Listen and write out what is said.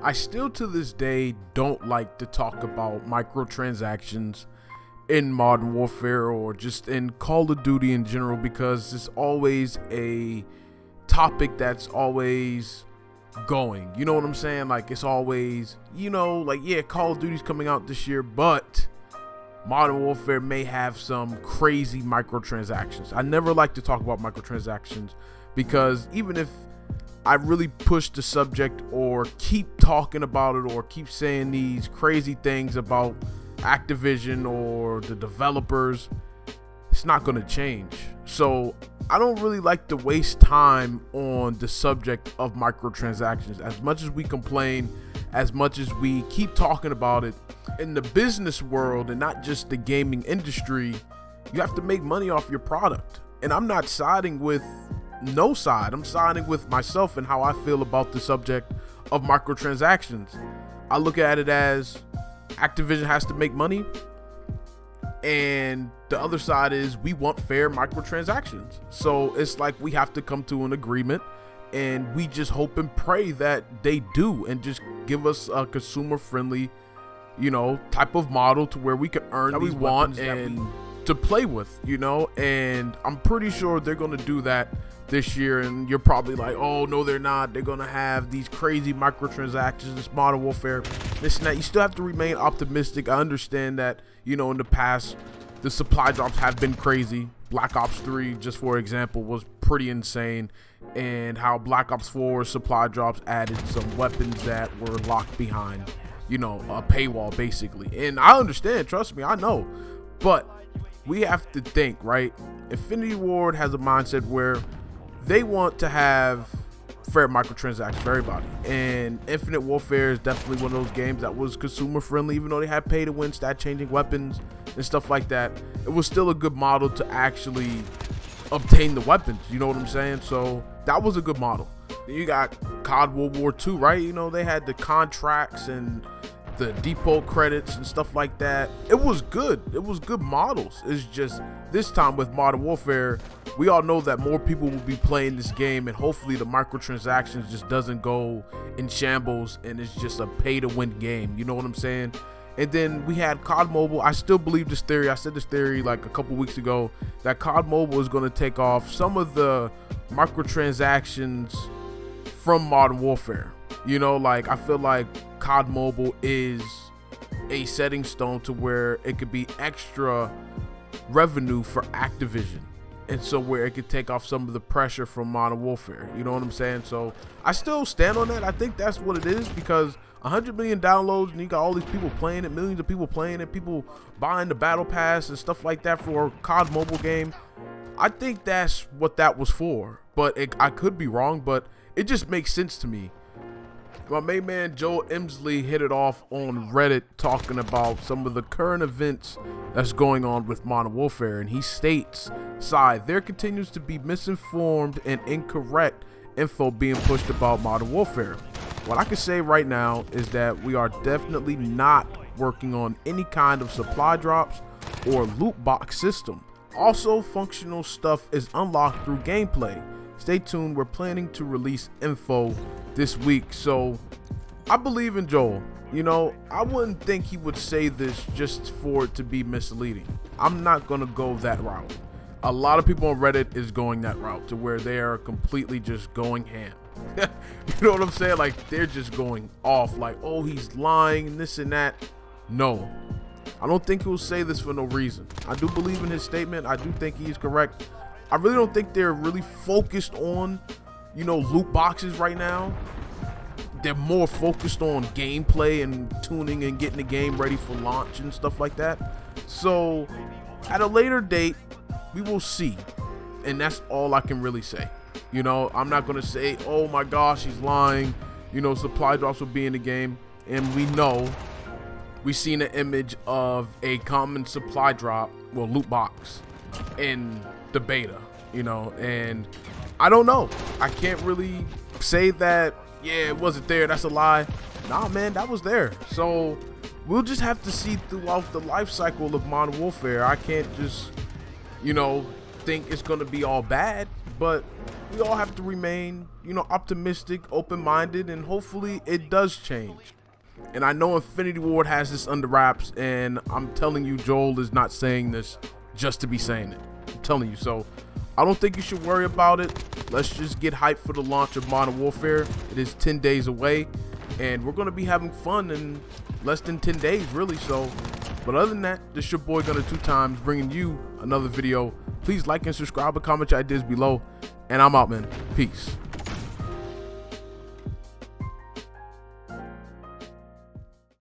I still to this day don't like to talk about microtransactions in Modern Warfare or just in Call of Duty in general, because it's always a topic that's always going. You know what I'm saying? Like, it's always, you know, like, yeah, Call of Duty's coming out this year, but Modern Warfare may have some crazy microtransactions. I never like to talk about microtransactions because even if I really push the subject or keep talking about it or keep saying these crazy things about Activision or the developers, it's not going to change. So I don't really like to waste time on the subject of microtransactions. As much as we complain, as much as we keep talking about it, in the business world and not just the gaming industry, you have to make money off your product. And I'm not siding with no side. I'm siding with myself and how I feel about the subject of microtransactions. I look at it as Activision has to make money, and the other side is we want fair microtransactions. So it's like we have to come to an agreement, and we just hope and pray that they do and just give us a consumer friendly, you know, type of model to where we can earn that we want and to play with, you know. And I'm pretty sure they're going to do that this year. And you're probably like, oh no, they're not. They're going to have these crazy microtransactions, this Modern Warfare, this and that. You still have to remain optimistic. I understand that, you know, in the past the supply drops have been crazy. Black Ops 3, just for example, was pretty insane, and how Black Ops 4 supply drops added some weapons that were locked behind, you know, a paywall basically. And I understand, trust me, I know, but we have to think, right? Infinity Ward has a mindset where they want to have fair microtransactions for everybody, and Infinite Warfare is definitely one of those games that was consumer friendly. Even though they had pay to win, stat changing weapons and stuff like that, it was still a good model to actually obtain the weapons, you know what I'm saying? So that was a good model. Then you got COD World War II, right? You know, they had the contracts and the depot credits and stuff like that. It was good. It was good models. It's just this time with Modern Warfare, we all know that more people will be playing this game, and hopefully the microtransactions just doesn't go in shambles and it's just a pay to win game, you know what I'm saying? And then we had COD Mobile. I still believe this theory. I said this theory like a couple weeks ago, that COD Mobile is going to take off some of the microtransactions from Modern Warfare. You know, like, I feel like COD Mobile is a setting stone to where it could be extra revenue for Activision, and so where it could take off some of the pressure from Modern Warfare, you know what I'm saying? So I still stand on that. I think that's what it is, because 100 million downloads and you got all these people playing it, millions of people playing it, people buying the battle pass and stuff like that for a COD Mobile game. I think that's what that was for, but I could be wrong, but it just makes sense to me. My main man Joel Emsley hit it off on Reddit talking about some of the current events that's going on with Modern Warfare, and he states, there continues to be misinformed and incorrect info being pushed about Modern Warfare. What I can say right now is that we are definitely not working on any kind of supply drops or loot box system. Also, functional stuff is unlocked through gameplay. Stay tuned, we're planning to release info this week. So I believe in Joel. You know, I wouldn't think he would say this just for it to be misleading. I'm not gonna go that route. A lot of people on Reddit is going that route, to where they are completely just going ham. You know what I'm saying? Like, they're just going off like, oh, he's lying and this and that. No, I don't think he'll say this for no reason. I do believe in his statement. I do think he is correct. I really don't think they're really focused on, you know, loot boxes right now. They're more focused on gameplay and tuning and getting the game ready for launch and stuff like that. So at a later date, we will see. And that's all I can really say. You know, I'm not going to say, oh my gosh, he's lying. You know, supply drops will be in the game. And we know, we've seen an image of a common supply drop, well, loot box in the beta, you know, and I don't know. I can't really say that, yeah, it wasn't there, that's a lie. Nah, man, that was there. So we'll just have to see throughout the life cycle of Modern Warfare. I can't just, you know, think it's gonna be all bad, but we all have to remain, you know, optimistic, open-minded, and hopefully it does change. And I know Infinity Ward has this under wraps, and I'm telling you, Joel is not saying this just to be saying it. I'm telling you, so I don't think you should worry about it. Let's just get hyped for the launch of Modern Warfare. It is 10 days away, and we're going to be having fun in less than 10 days, really. So, but other than that, this your boy Gunner 2 times bringing you another video. Please like and subscribe and comment your ideas below, and I'm out, man. Peace.